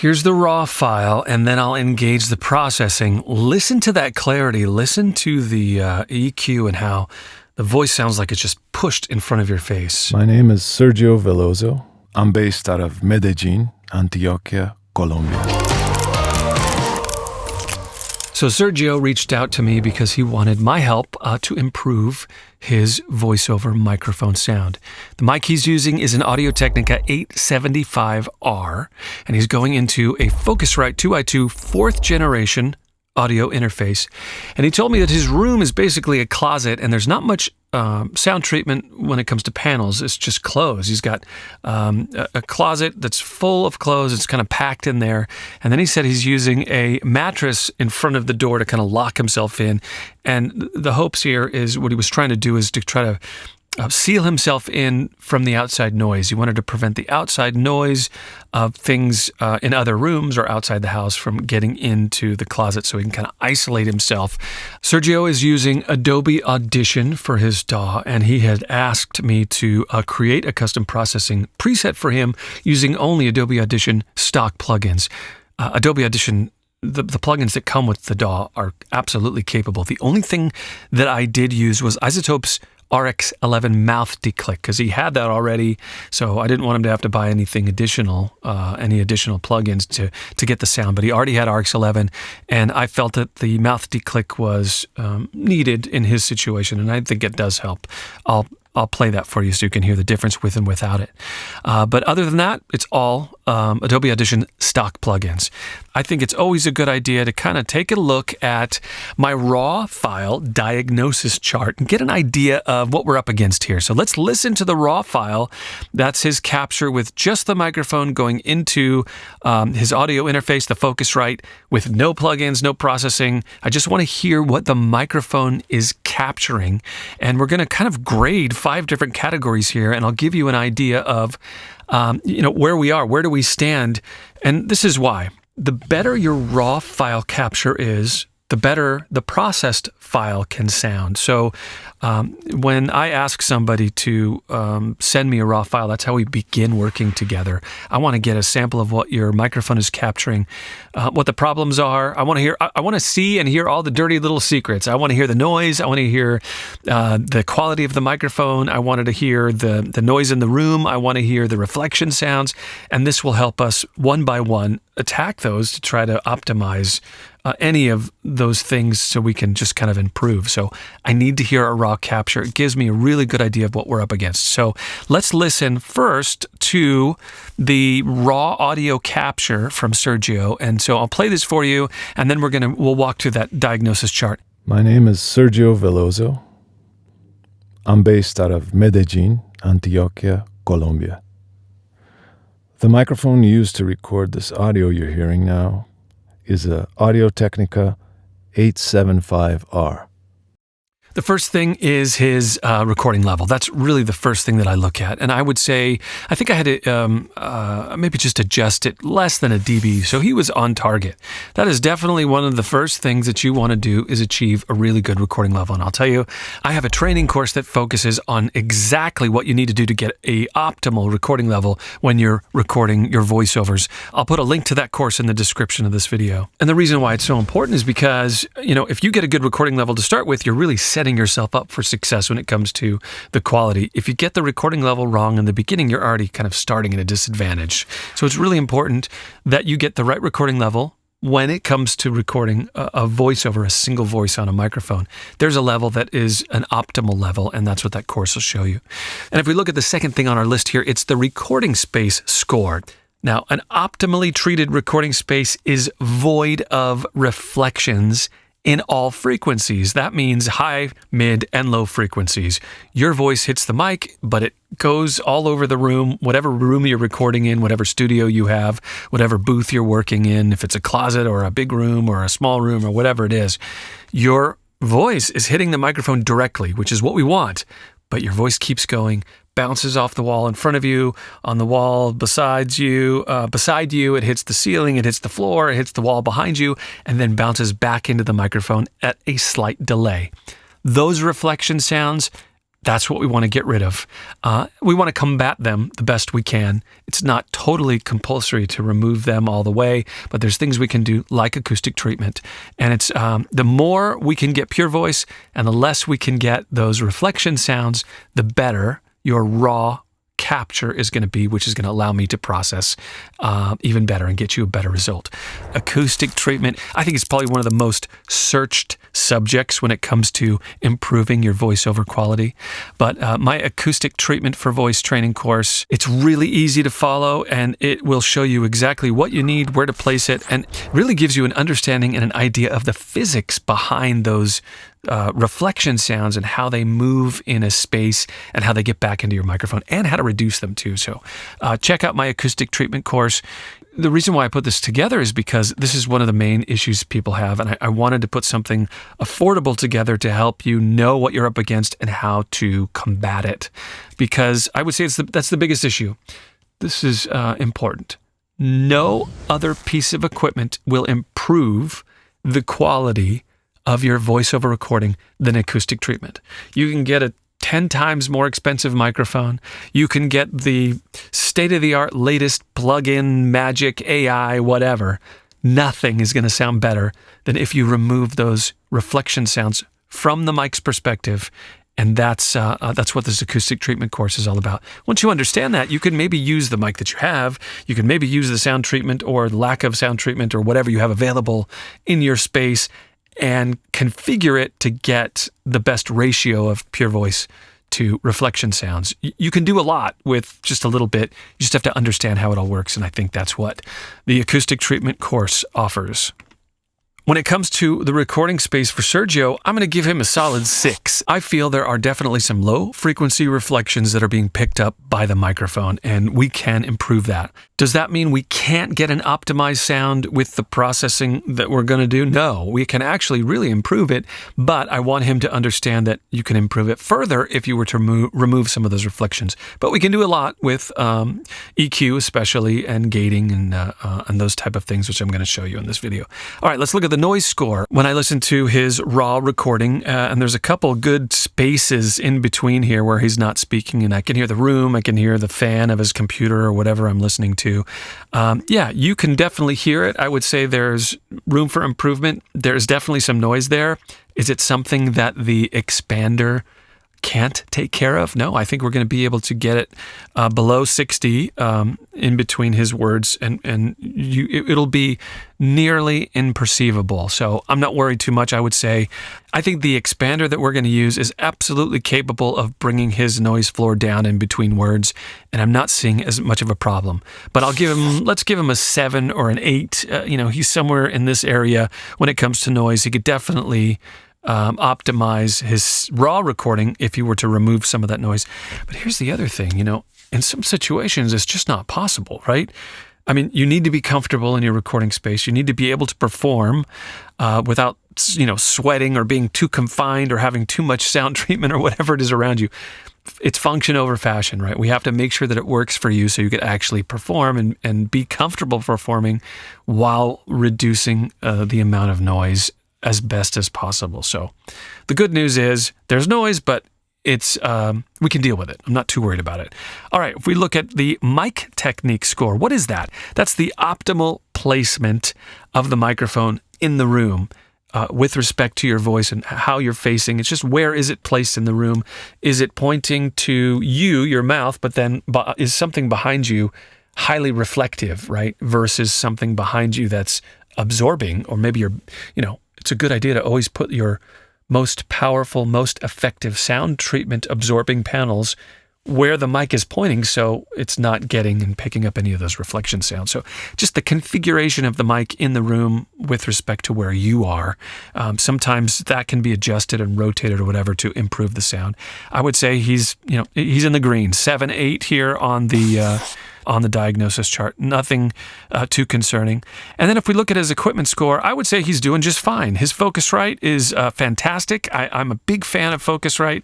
Here's the raw file, and then I'll engage the processing. Listen to that clarity. Listen to the EQ and how the voice sounds like it's just pushed in front of your face. My name is Sergio Veloso. I'm based out of Medellin, Antioquia, Colombia. So Sergio reached out to me because he wanted my help to improve his voiceover microphone sound. The mic he's using is an Audio-Technica 875R, and he's going into a Focusrite 2i2 4th generation audio interface. And he told me that his room is basically a closet, and there's not much sound treatment when it comes to panels. It's just clothes. He's got a closet that's full of clothes. It's kind of packed in there. And then he said he's using a mattress in front of the door to kind of lock himself in. And the hopes here is what he was trying to do is to try to seal himself in from the outside noise. He wanted to prevent the outside noise of things in other rooms or outside the house from getting into the closet, so he can kind of isolate himself. Sergio is using Adobe Audition for his DAW, and he had asked me to create a custom processing preset for him using only Adobe Audition stock plugins. Adobe Audition, the plugins that come with the DAW are absolutely capable. The only thing that I did use was Isotope's RX11 mouth declick, because he had that already, so I didn't want him to have to buy anything additional, any additional plugins to get the sound, but he already had RX11, and I felt that the mouth declick was needed in his situation, and I think it does help. I'll play that for you so you can hear the difference with and without it. But other than that, it's all Adobe Audition stock plugins. I think it's always a good idea to kind of take a look at my raw file diagnosis chart and get an idea of what we're up against here. So let's listen to the raw file. That's his capture with just the microphone going into his audio interface, the Focusrite, with no plugins, no processing. I just want to hear what the microphone is capturing. And we're going to kind of grade 5 different categories here, and I'll give you an idea of where we are, where do we stand. And this is why. The better your raw file capture is, the better the processed file can sound. So when I ask somebody to send me a raw file, that's how we begin working together. I want to get a sample of what your microphone is capturing, what the problems are. I want to see and hear all the dirty little secrets. I want to hear the noise. I want to hear the quality of the microphone. I wanted to hear the noise in the room. I want to hear the reflection sounds. And this will help us one by one attack those to try to optimize any of those things so we can just kind of improve. So I need to hear a raw capture. It gives me a really good idea of what we're up against. So let's listen first to the raw audio capture from Sergio. And so I'll play this for you, and then we'll walk through that diagnosis chart. My name is Sergio Veloso. I'm based out of Medellin, Antioquia, Colombia. The microphone used to record this audio you're hearing now is a Audio-Technica 875R. The first thing is his recording level. That's really the first thing that I look at. And I would say, I think I had to maybe just adjust it less than a dB, so he was on target. That is definitely one of the first things that you want to do, is achieve a really good recording level. And I'll tell you, I have a training course that focuses on exactly what you need to do to get a optimal recording level when you're recording your voiceovers. I'll put a link to that course in the description of this video. And the reason why it's so important is because, if you get a good recording level to start with, you're really setting yourself up for success when it comes to the quality. If you get the recording level wrong in the beginning, you're already kind of starting at a disadvantage. So it's really important that you get the right recording level when it comes to recording a voiceover, a single voice on a microphone. There's a level that is an optimal level, and that's what that course will show you. And if we look at the second thing on our list here, it's the recording space score. Now, an optimally treated recording space is void of reflections in all frequencies. That means high, mid, and low frequencies. Your voice hits the mic, but it goes all over the room, whatever room you're recording in, whatever studio you have, whatever booth you're working in, if it's a closet or a big room or a small room or whatever it is, your voice is hitting the microphone directly, which is what we want, but your voice keeps going, bounces off the wall in front of you, on the wall beside you, it hits the ceiling, it hits the floor, it hits the wall behind you, and then bounces back into the microphone at a slight delay. Those reflection sounds, That's what we want to get rid of. We want to combat them the best we can. It's not totally compulsory to remove them all the way, but there's things we can do like acoustic treatment. And it's the more we can get pure voice and the less we can get those reflection sounds, the better your raw capture is going to be, which is going to allow me to process even better and get you a better result. Acoustic treatment, I think it's probably one of the most searched subjects when it comes to improving your voiceover quality. But my acoustic treatment for voice training course, it's really easy to follow, and it will show you exactly what you need, where to place it, and really gives you an understanding and an idea of the physics behind those reflection sounds and how they move in a space and how they get back into your microphone and how to reduce them too. So check out my acoustic treatment course. The reason why I put this together is because this is one of the main issues people have, and I wanted to put something affordable together to help you know what you're up against and how to combat it. Because I would say that's the biggest issue. This is important. No other piece of equipment will improve the quality of your voiceover recording than acoustic treatment. You can get a 10 times more expensive microphone. You can get the state-of-the-art latest plug-in magic AI whatever. Nothing is going to sound better than if you remove those reflection sounds from the mic's perspective. And that's what this acoustic treatment course is all about. Once you understand that, you can maybe use the mic that you have. You can maybe use the sound treatment or lack of sound treatment or whatever you have available in your space and configure it to get the best ratio of pure voice to reflection sounds. You can do a lot with just a little bit. You just have to understand how it all works, and I think that's what the acoustic treatment course offers. When it comes to the recording space for Sergio, I'm going to give him a solid 6. I feel there are definitely some low-frequency reflections that are being picked up by the microphone, and we can improve that. Does that mean we can't get an optimized sound with the processing that we're going to do? No, we can actually really improve it, but I want him to understand that you can improve it further if you were to remove some of those reflections. But we can do a lot with EQ especially, and gating and those type of things, which I'm going to show you in this video. All right, let's look at the noise score. When I listen to his raw recording, and there's a couple good spaces in between here where he's not speaking, and I can hear the room, I can hear the fan of his computer or whatever I'm listening to. Yeah, you can definitely hear it. I would say there's room for improvement. There's definitely some noise there. Is it something that the expander can't take care of? No, I think we're going to be able to get it below 60 in between his words, and it'll be nearly imperceivable. So I'm not worried too much, I would say. I think the expander that we're going to use is absolutely capable of bringing his noise floor down in between words, and I'm not seeing as much of a problem. But let's give him a 7 or an 8. He's somewhere in this area when it comes to noise. He could definitely optimize his raw recording if you were to remove some of that noise. But here's the other thing, in some situations, it's just not possible, right? I mean, you need to be comfortable in your recording space. You need to be able to perform without, sweating or being too confined or having too much sound treatment or whatever it is around you. It's function over fashion, right? We have to make sure that it works for you so you can actually perform and be comfortable performing while reducing the amount of noise as best as possible. So the good news is there's noise, but it's we can deal with it. I'm not too worried about it. All right, if we look at the mic technique score, what is that? That's the optimal placement of the microphone in the room with respect to your voice and how you're facing. It's just where is it placed in the room? Is it pointing to you, your mouth, but then is something behind you highly reflective, right? Versus something behind you that's absorbing, or maybe it's a good idea to always put your most powerful, most effective sound treatment absorbing panels where the mic is pointing, so it's not getting and picking up any of those reflection sounds. So just the configuration of the mic in the room with respect to where you are, sometimes that can be adjusted and rotated or whatever to improve the sound. I would say he's in the green, 7, 8 here on the on the diagnosis chart. Nothing too concerning. And then if we look at his equipment score, I would say he's doing just fine. His Focusrite is fantastic. I'm a big fan of Focusrite.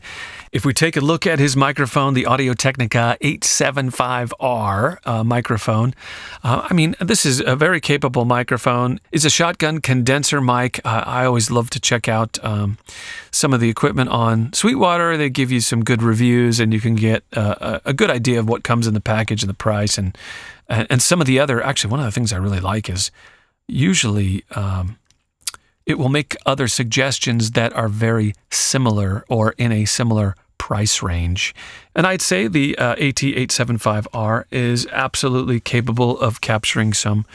If we take a look at his microphone, the Audio-Technica 875R microphone, this is a very capable microphone. It's a shotgun condenser mic. I always love to check out some of the equipment on Sweetwater. They give you some good reviews, and you can get a good idea of what comes in the package and the price. And some of the other, actually, one of the things I really like is usually it will make other suggestions that are very similar or in a similar price range. And I'd say the AT875R is absolutely capable of capturing some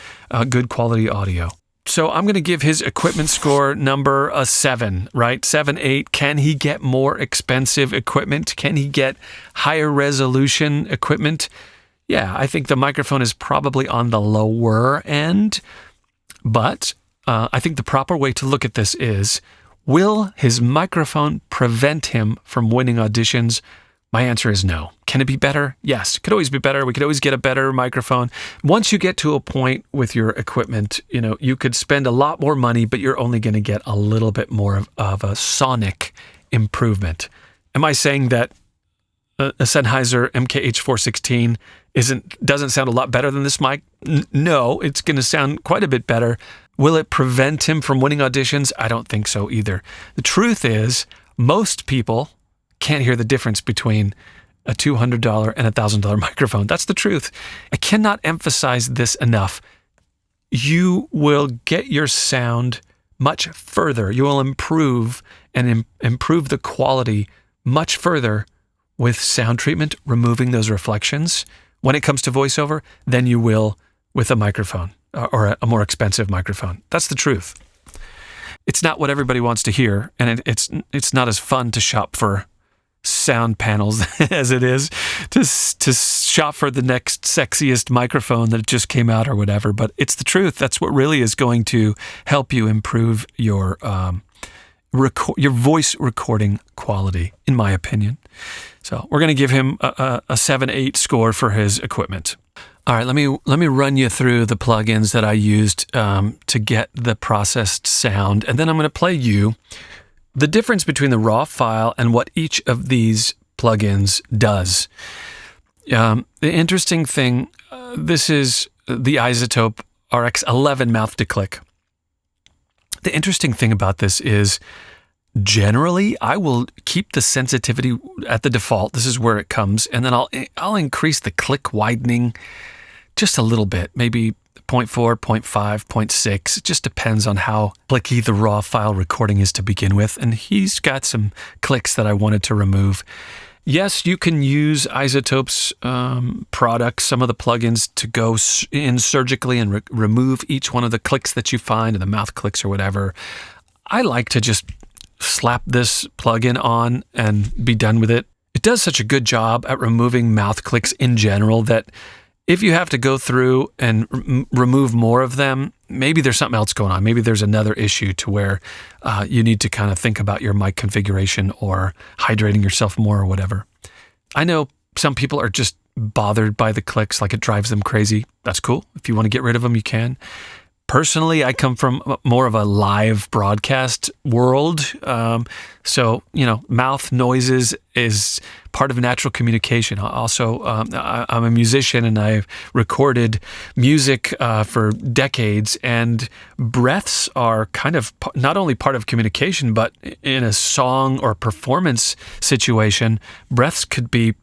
good quality audio. So I'm going to give his equipment score number a 7, right? 7, 8. Can he get more expensive equipment? Can he get higher resolution equipment? Yeah, I think the microphone is probably on the lower end, but I think the proper way to look at this is, will his microphone prevent him from winning auditions? My answer is no. Can it be better? Yes, it could always be better. We could always get a better microphone. Once you get to a point with your equipment, you could spend a lot more money, but you're only going to get a little bit more of a sonic improvement. Am I saying that a Sennheiser MKH416 doesn't sound a lot better than this mic? No, it's going to sound quite a bit better. Will it prevent him from winning auditions? I don't think so either. The truth is, most people can't hear the difference between a $200 and a $1,000 microphone. That's the truth. I cannot emphasize this enough. You will get your sound much further. You will improve and improve the quality much further with sound treatment, removing those reflections when it comes to voiceover, than you will with a microphone or a more expensive microphone. That's the truth. It's not what everybody wants to hear, and it's not as fun to shop for sound panels as it is to shop for the next sexiest microphone that just came out or whatever. But it's the truth. That's what really is going to help you improve your voice recording quality, in my opinion. So we're going to give him a 7-8 score for his equipment. All right, let me run you through the plugins that I used to get the processed sound, and then I'm going to play you the difference between the raw file and what each of these plugins does. The interesting thing, this is the Isotope RX11 mouth to click. The interesting thing about this is, generally, I will keep the sensitivity at the default. This is where it comes, and then I'll increase the click widening just a little bit, maybe 0.4, 0.5, 0.6. It just depends on how clicky the raw file recording is to begin with. And he's got some clicks that I wanted to remove. Yes, you can use Isotope's products, some of the plugins, to go in surgically and remove each one of the clicks that you find, and the mouth clicks or whatever. I like to just slap this plugin on and be done with it. It does such a good job at removing mouth clicks in general that if you have to go through and remove more of them, maybe there's something else going on. Maybe there's another issue to where you need to kind of think about your mic configuration or hydrating yourself more or whatever. I know some people are just bothered by the clicks, like it drives them crazy. That's cool. If you want to get rid of them, you can. Personally, I come from more of a live broadcast world. So, mouth noises is part of natural communication. Also, I'm a musician, and I've recorded music for decades, and breaths are kind of not only part of communication, but in a song or performance situation, breaths could be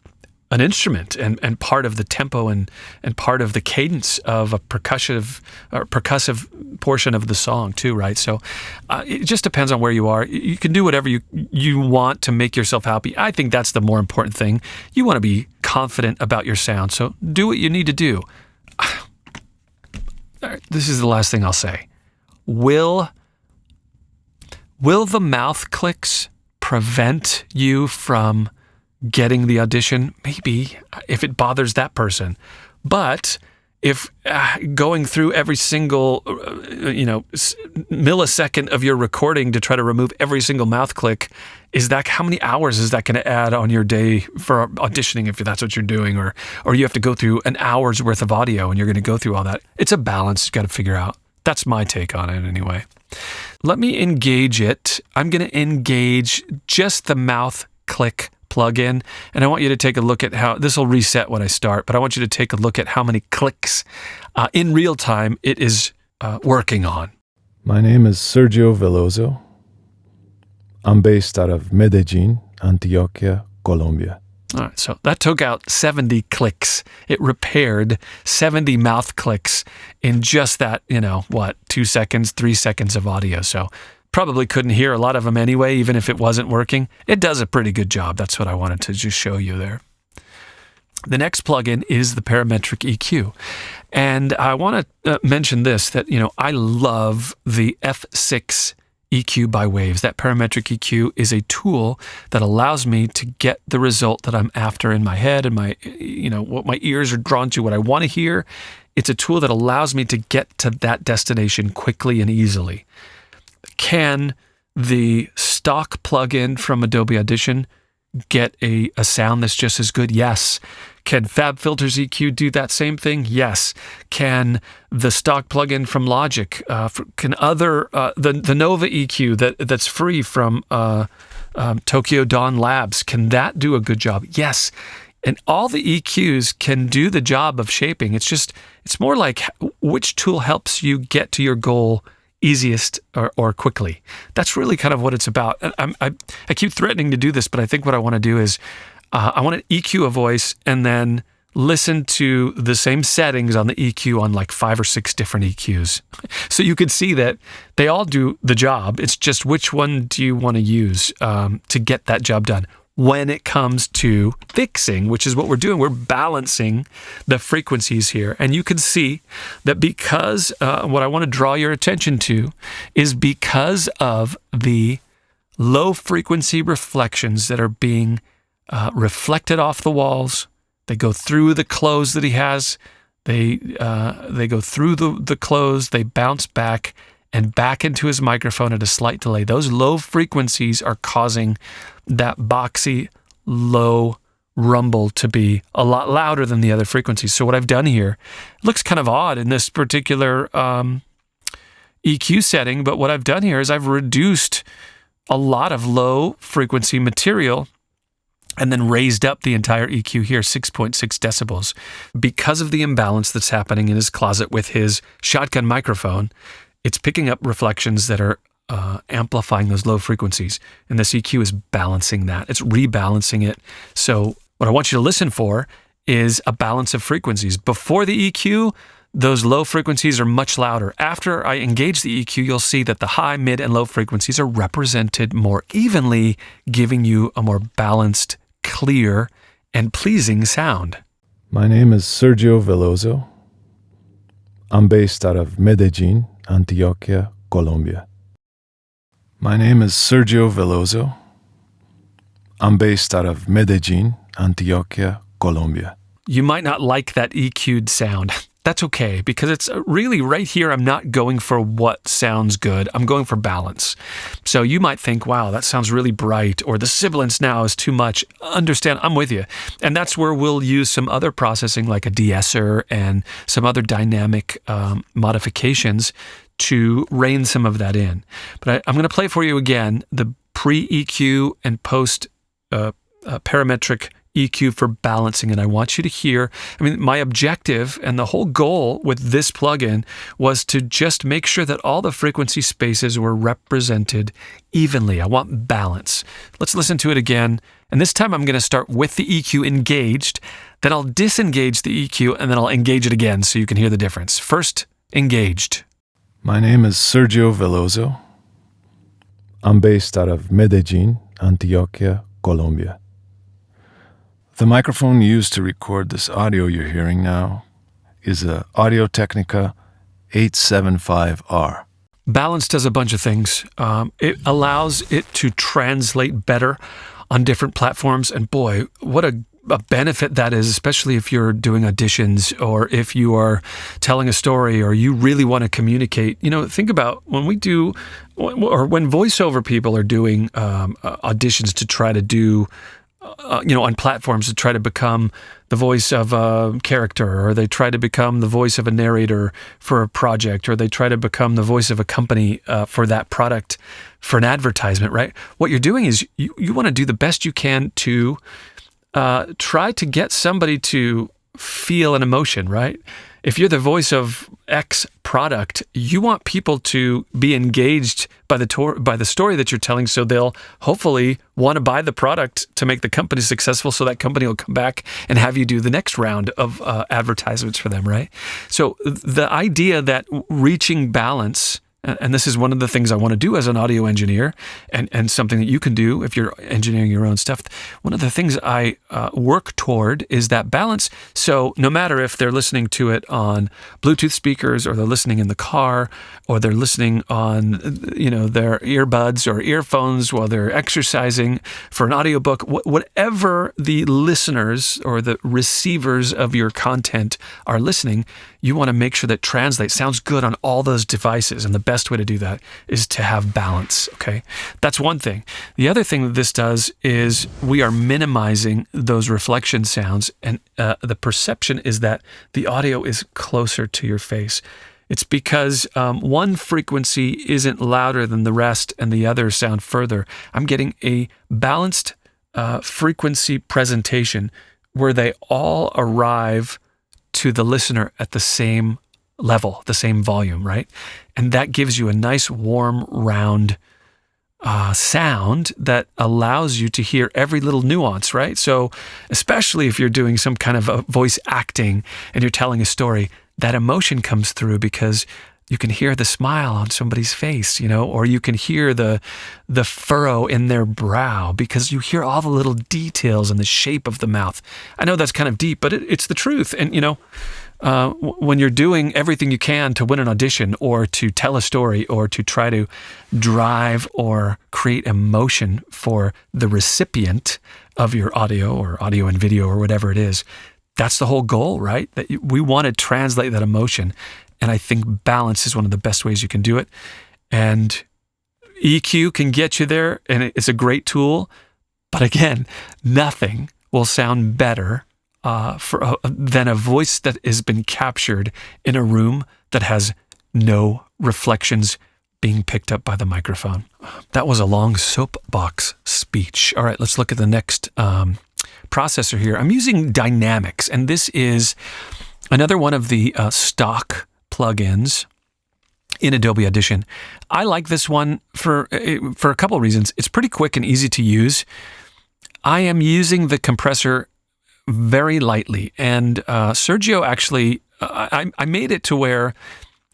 an instrument and part of the tempo and part of the cadence of a percussive portion of the song too, right? So it just depends on where you are. You can do whatever you want to make yourself happy. I think that's the more important thing. You want to be confident about your sound, so do what you need to do. This is the last thing I'll say. Will the mouth clicks prevent you from getting the audition? Maybe, if it bothers that person. But if going through every single, millisecond of your recording to try to remove every single mouth click, how many hours is that going to add on your day for auditioning if that's what you're doing, or you have to go through an hour's worth of audio and you're going to go through all that? It's a balance you've got to figure out. That's my take on it anyway. Let me engage it. I'm going to engage just the mouth click plugin, and I want you to take a look at how this will reset when I start, but I want you to take a look at how many clicks in real time it is working on. My name is Sergio Veloso. I'm based out of Medellin, Antioquia, Colombia. All right, so that took out 70 clicks. It repaired 70 mouth clicks in just that, 2 seconds, 3 seconds of audio. So probably couldn't hear a lot of them anyway, even if it wasn't working. It does a pretty good job. That's what I wanted to just show you there. The next plugin is the Parametric EQ. And I want to mention this, that, I love the F6 EQ by Waves. That Parametric EQ is a tool that allows me to get the result that I'm after in my head and what my ears are drawn to, what I want to hear. It's a tool that allows me to get to that destination quickly and easily. Can the stock plugin from Adobe Audition get a sound that's just as good? Yes. Can FabFilter's EQ do that same thing? Yes. Can the stock plugin from Logic, can other, the Nova EQ that's free from Tokyo Dawn Labs, can that do a good job? Yes. And all the EQs can do the job of shaping. It's more like which tool helps you get to your goal easiest or quickly. That's really kind of what it's about. I keep threatening to do this, but I think what I want to do is I want to EQ a voice and then listen to the same settings on the EQ on like 5 or 6 different EQs. So you could see that they all do the job. It's just which one do you want to use to get that job done. When it comes to fixing, which is what we're doing, we're balancing the frequencies here. And you can see that because what I want to draw your attention to is because of the low frequency reflections that are being reflected off the walls. They go through the close that he has. They go through the close. They bounce back and back into his microphone at a slight delay. Those low frequencies are causing that boxy, low rumble to be a lot louder than the other frequencies. So what I've done here, it looks kind of odd in this particular EQ setting, but what I've done here is I've reduced a lot of low frequency material and then raised up the entire EQ here, 6.6 decibels. Because of the imbalance that's happening in his closet with his shotgun microphone, it's picking up reflections that are amplifying those low frequencies. And this EQ is balancing that. It's rebalancing it. So what I want you to listen for is a balance of frequencies. Before the EQ, those low frequencies are much louder. After I engage the EQ, you'll see that the high, mid, and low frequencies are represented more evenly, giving you a more balanced, clear, and pleasing sound. My name is Sergio Veloso. I'm based out of Medellin, Antioquia, Colombia. My name is Sergio Veloso. I'm based out of Medellin, Antioquia, Colombia. You might not like that EQ'd sound. That's okay, because it's really right here, I'm not going for what sounds good. I'm going for balance. So you might think, wow, that sounds really bright, or the sibilance now is too much. Understand, I'm with you. And that's where we'll use some other processing like a De-esser and some other dynamic modifications to rein some of that in. But I'm going to play for you again the pre-EQ and post parametric EQ for balancing, and I want you to hear, my objective and the whole goal with this plugin was to just make sure that all the frequency spaces were represented evenly. I want balance. Let's listen to it again, and this time I'm going to start with the EQ engaged, then I'll disengage the EQ, and then I'll engage it again so you can hear the difference. First, engaged. My name is Sergio Veloso. I'm based out of Medellin, Antioquia, Colombia. The microphone used to record this audio you're hearing now is a Audio-Technica 875R. Balance does a bunch of things. It allows it to translate better on different platforms, and boy, what a a benefit that is, especially if you're doing auditions or if you are telling a story or you really want to communicate. Think about when we do, or when voiceover people are doing auditions to try to do, on platforms to try to become the voice of a character, or they try to become the voice of a narrator for a project, or they try to become the voice of a company for that product, for an advertisement, right? What you're doing is you want to do the best you can to try to get somebody to feel an emotion, right? If you're the voice of X product, you want people to be engaged by the story that you're telling, so they'll hopefully want to buy the product to make the company successful, so that company will come back and have you do the next round of advertisements for them, right? So the idea that reaching balance, and this is one of the things I want to do as an audio engineer, and something that you can do if you're engineering your own stuff. One of the things I work toward is that balance. So no matter if they're listening to it on Bluetooth speakers, or they're listening in the car, or they're listening on their earbuds or earphones while they're exercising for an audiobook, whatever the listeners or the receivers of your content are listening, you want to make sure that Translate sounds good on all those devices. And the best way to do that is to have balance, okay? That's one thing. The other thing that this does is we are minimizing those reflection sounds, and the perception is that the audio is closer to your face. It's because one frequency isn't louder than the rest and the others sound further. I'm getting a balanced frequency presentation where they all arrive to the listener at the same level, the same volume, right? And that gives you a nice, warm, round sound that allows you to hear every little nuance, right? So especially if you're doing some kind of a voice acting and you're telling a story, that emotion comes through because you can hear the smile on somebody's face, or you can hear the furrow in their brow because you hear all the little details and the shape of the mouth. I know that's kind of deep, but it's the truth. And, when you're doing everything you can to win an audition or to tell a story or to try to drive or create emotion for the recipient of your audio or audio and video or whatever it is, that's the whole goal, right? That we want to translate that emotion. And I think balance is one of the best ways you can do it. And EQ can get you there, and it's a great tool. But again, nothing will sound better than a voice that has been captured in a room that has no reflections being picked up by the microphone. That was a long soapbox speech. All right, let's look at the next processor here. I'm using Dynamics, and this is another one of the stock plugins in Adobe Audition. I like this one for a couple of reasons. It's pretty quick and easy to use. I am using the compressor very lightly, and Sergio actually, I made it to where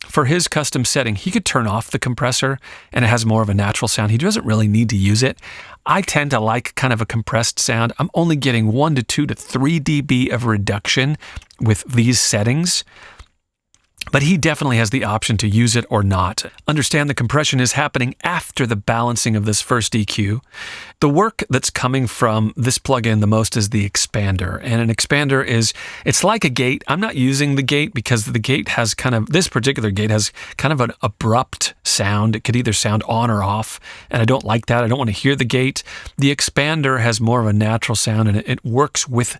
for his custom setting, he could turn off the compressor and it has more of a natural sound. He doesn't really need to use it. I tend to like kind of a compressed sound. I'm only getting 1 to 2 to 3 dB of reduction with these settings. But he definitely has the option to use it or not. Understand the compression is happening after the balancing of this first EQ. The work that's coming from this plugin the most is the expander. And an expander it's like a gate. I'm not using the gate because the gate has this particular gate has kind of an abrupt sound. It could either sound on or off, and I don't like that. I don't want to hear the gate. The expander has more of a natural sound, and it works with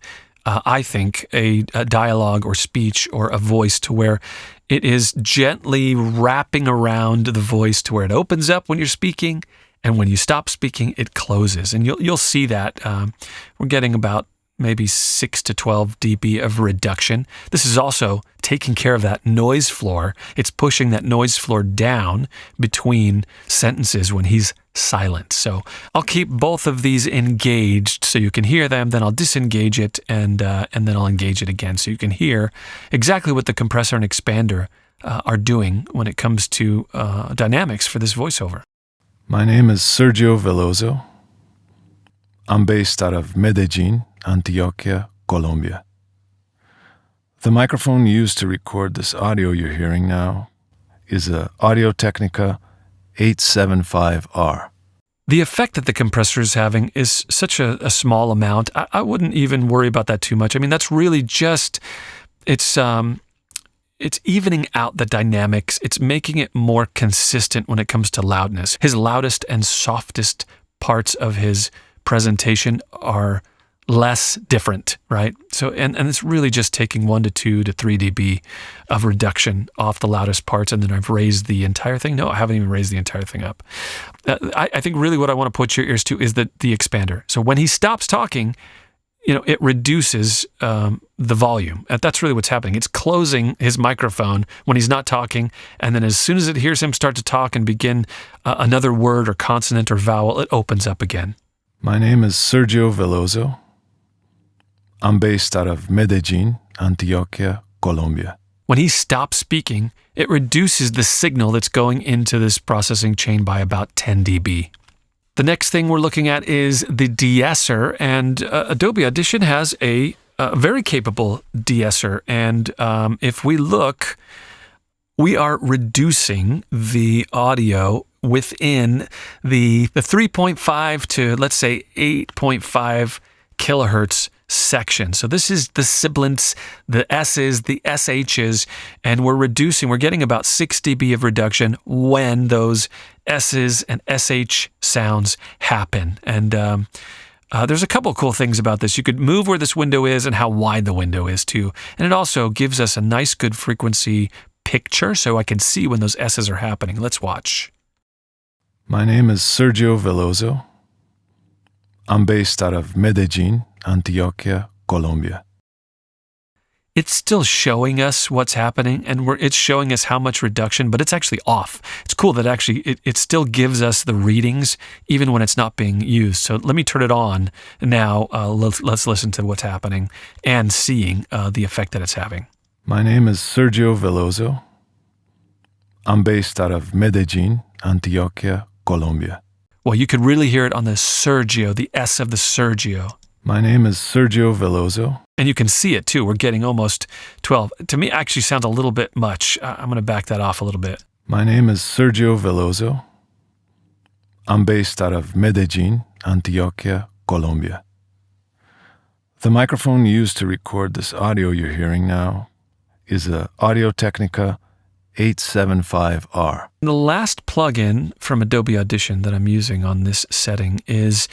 I think, a dialogue or speech or a voice to where it is gently wrapping around the voice to where it opens up when you're speaking, and when you stop speaking, it closes. And you'll see that we're getting about maybe 6 to 12 dB of reduction. This is also taking care of that noise floor. It's pushing that noise floor down between sentences when he's silent. So I'll keep both of these engaged so you can hear them, then I'll disengage it, and then I'll engage it again so you can hear exactly what the compressor and expander are doing when it comes to dynamics for this voiceover. My name is Sergio Veloso. I'm based out of Medellin, Antioquia, Colombia. The microphone used to record this audio you're hearing now is a Audio-Technica 875R. The effect that the compressor is having is such a small amount. I wouldn't even worry about that too much. I mean, that's really just, it's evening out the dynamics. It's making it more consistent when it comes to loudness. His loudest and softest parts of his presentation are less different, right? So, and it's really just taking 1 to 2 to 3 dB of reduction off the loudest parts, and then I've raised the entire thing. No, I haven't even raised the entire thing up. I think really what I want to put your ears to is the expander. So when he stops talking, it reduces the volume. That's really what's happening. It's closing his microphone when he's not talking, and then as soon as it hears him start to talk and begin another word or consonant or vowel, it opens up again. My name is Sergio Veloso. I'm based out of Medellin, Antioquia, Colombia. When he stops speaking, it reduces the signal that's going into this processing chain by about 10 dB. The next thing we're looking at is the de-esser, and Adobe Audition has a very capable de-esser. And if we look, we are reducing the audio within the 3.5 to, let's say, 8.5 kilohertz section. So this is the sibilants, the S's, the SH's, and we're getting about 6 dB of reduction when those S's and SH sounds happen. And there's a couple cool things about this. You could move where this window is and how wide the window is too. And it also gives us a nice good frequency picture so I can see when those S's are happening. Let's watch. My name is Sergio Veloso. I'm based out of Medellin, Antioquia, Colombia. It's still showing us what's happening, and it's showing us how much reduction, but it's actually off. It's cool that actually it still gives us the readings even when it's not being used. So let me turn it on now. Let's listen to what's happening and seeing the effect that it's having. My name is Sergio Veloso. I'm based out of Medellin, Antioquia, Colombia. Well, you could really hear it on the Sergio, the S of the Sergio. My name is Sergio Veloso. And you can see it too. We're getting almost 12. To me, actually sounds a little bit much. I'm going to back that off a little bit. My name is Sergio Veloso. I'm based out of Medellin, Antioquia, Colombia. The microphone used to record this audio you're hearing now is a Audio-Technica 875R. The last plugin from Adobe Audition that I'm using on this setting is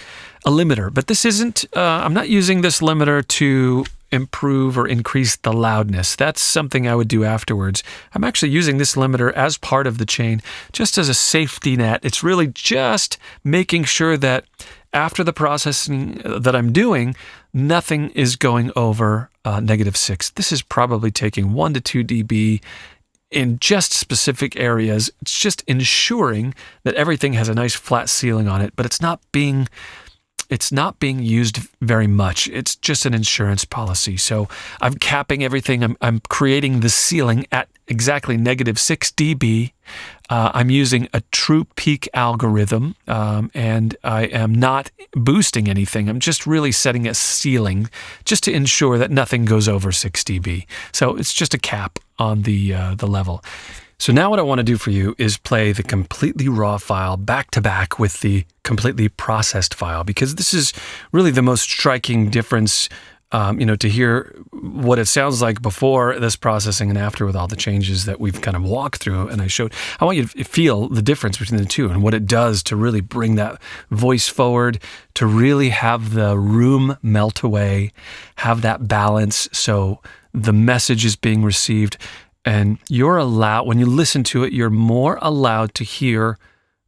a limiter, but this isn't, I'm not using this limiter to improve or increase the loudness. That's something I would do afterwards. I'm actually using this limiter as part of the chain, just as a safety net. It's really just making sure that after the processing that I'm doing, nothing is going over -6. This is probably taking 1 to 2 dB in just specific areas. It's just ensuring that everything has a nice flat ceiling on it, but it's not being used very much. It's just an insurance policy. So I'm capping everything. I'm creating the ceiling at exactly -6 dB. I'm using a true peak algorithm, and I am not boosting anything. I'm just really setting a ceiling just to ensure that nothing goes over 6 dB. So it's just a cap on the level. So now what I want to do for you is play the completely raw file back to back with the completely processed file, because this is really the most striking difference, to hear what it sounds like before this processing and after with all the changes that we've kind of walked through and I showed. I want you to feel the difference between the two and what it does to really bring that voice forward, to really have the room melt away, have that balance so the message is being received. And you're allowed, when you listen to it, you're more allowed to hear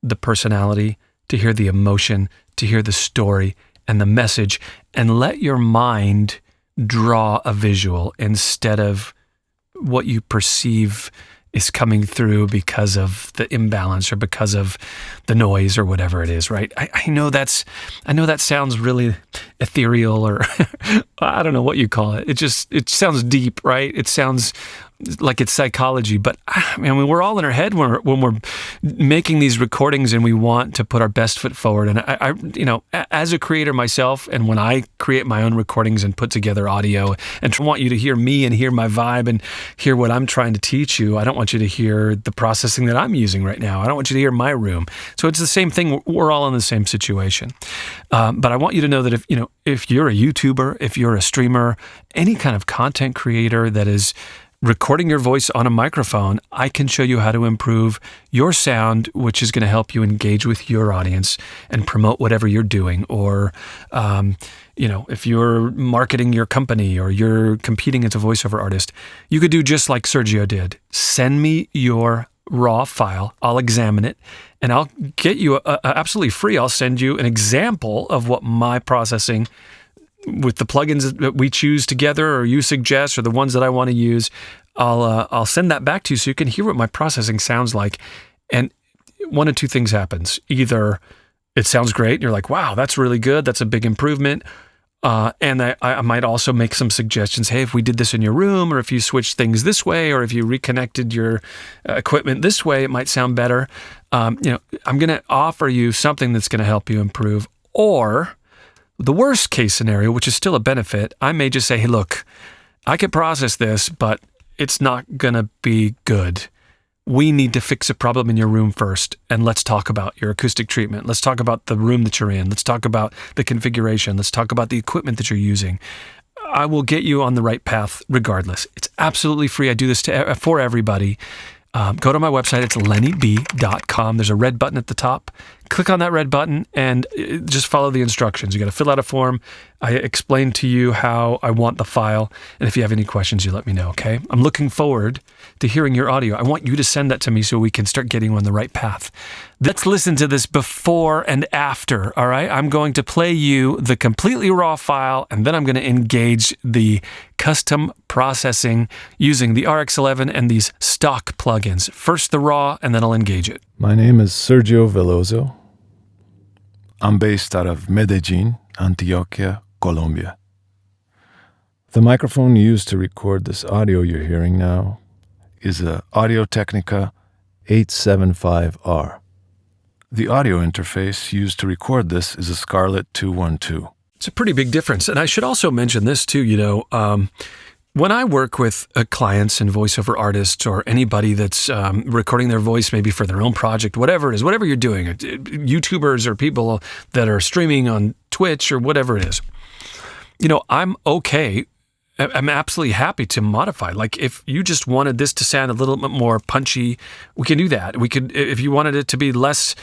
the personality, to hear the emotion, to hear the story and the message, and let your mind draw a visual instead of what you perceive is coming through because of the imbalance or because of the noise or whatever it is, right? I know that sounds really ethereal, or I don't know what you call it. It sounds deep, right? It sounds like it's psychology, but I mean, we're all in our head when we're making these recordings and we want to put our best foot forward. And I as a creator myself, and when I create my own recordings and put together audio and want you to hear me and hear my vibe and hear what I'm trying to teach you, I don't want you to hear the processing that I'm using right now. I don't want you to hear my room. So it's the same thing. We're all in the same situation. But I want you to know that if you're a YouTuber, if you're a streamer, any kind of content creator that is recording your voice on a microphone, I can show you how to improve your sound, which is going to help you engage with your audience and promote whatever you're doing. Or, if you're marketing your company or you're competing as a voiceover artist, you could do just like Sergio did. Send me your raw file. I'll examine it and I'll get you absolutely free. I'll send you an example of what my processing with the plugins that we choose together or you suggest or the ones that I want to use. I'll send that back to you so you can hear what my processing sounds like. And one of two things happens. Either it sounds great and you're like, wow, that's really good. That's a big improvement. And I might also make some suggestions. Hey, if we did this in your room, or if you switched things this way, or if you reconnected your equipment this way, it might sound better. I'm going to offer you something that's going to help you improve. Or the worst case scenario, which is still a benefit, I may just say, hey, look, I can process this, but it's not going to be good. We need to fix a problem in your room first, and let's talk about your acoustic treatment. Let's talk about the room that you're in. Let's talk about the configuration. Let's talk about the equipment that you're using. I will get you on the right path regardless. It's absolutely free. I do this for everybody. Go to my website. It's lennyb.com. There's a red button at the top. Click on that red button and just follow the instructions. You got to fill out a form. I explain to you how I want the file. And if you have any questions, you let me know, okay? I'm looking forward to hearing your audio. I want you to send that to me so we can start getting you on the right path. Let's listen to this before and after, all right? I'm going to play you the completely raw file, and then I'm going to engage the custom processing using the RX11 and these stock plugins. First the raw, and then I'll engage it. My name is Sergio Veloso. I'm based out of Medellin, Antioquia, Colombia. The microphone used to record this audio you're hearing now is a Audio-Technica 875R. The audio interface used to record this is a Scarlett 212. It's a pretty big difference. And I should also mention this too, when I work with clients and voiceover artists or anybody that's recording their voice maybe for their own project, whatever it is, whatever you're doing, YouTubers or people that are streaming on Twitch or whatever it is, I'm okay. I'm absolutely happy to modify. Like if you just wanted this to sound a little bit more punchy, we can do that. We could, if you wanted it to be less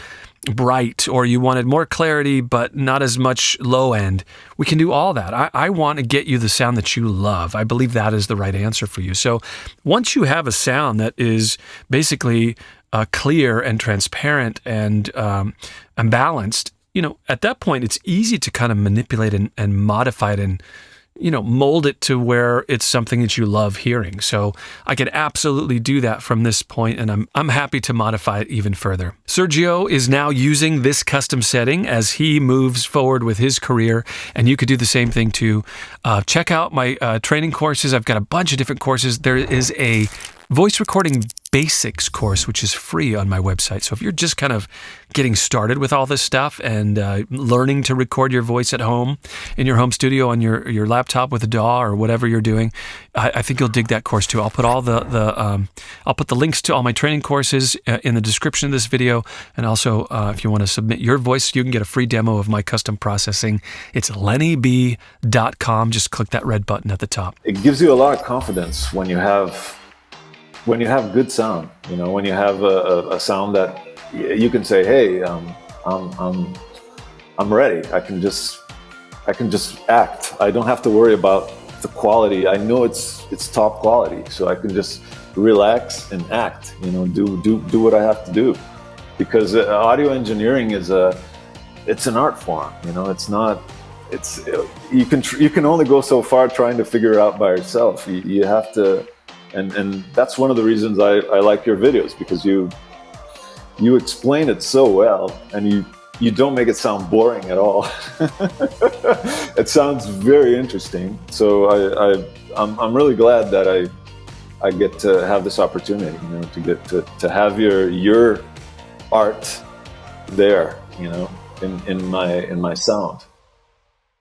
bright or you wanted more clarity but not as much low end, we can do all that. I want to get you the sound that you love. I believe that is the right answer for you. So once you have a sound that is basically clear and transparent and balanced, at that point it's easy to kind of manipulate and modify it and mold it to where it's something that you love hearing. So I can absolutely do that from this point, and I'm happy to modify it even further. Sergio is now using this custom setting as he moves forward with his career, and you could do the same thing too. Check out my training courses. I've got a bunch of different courses. There is a voice recording basics course, which is free on my website. So if you're just kind of getting started with all this stuff and learning to record your voice at home in your home studio on your laptop with a DAW or whatever you're doing, I think you'll dig that course too. I'll put all I'll put the links to all my training courses in the description of this video. And also, if you want to submit your voice, you can get a free demo of my custom processing. It's lennyb.com. Just click that red button at the top. It gives you a lot of confidence when you have good sound, when you have a sound that you can say, hey, I'm ready. I can just act. I don't have to worry about the quality. I know it's top quality, so I can just relax and act. Do what I have to do, because audio engineering is it's an art form. It's not. You can only go so far trying to figure it out by yourself. You have to. And that's one of the reasons I like your videos, because you explain it so well, and you don't make it sound boring at all. It sounds very interesting. So I'm really glad that I get to have this opportunity, to get to have your art there, you know, in my sound.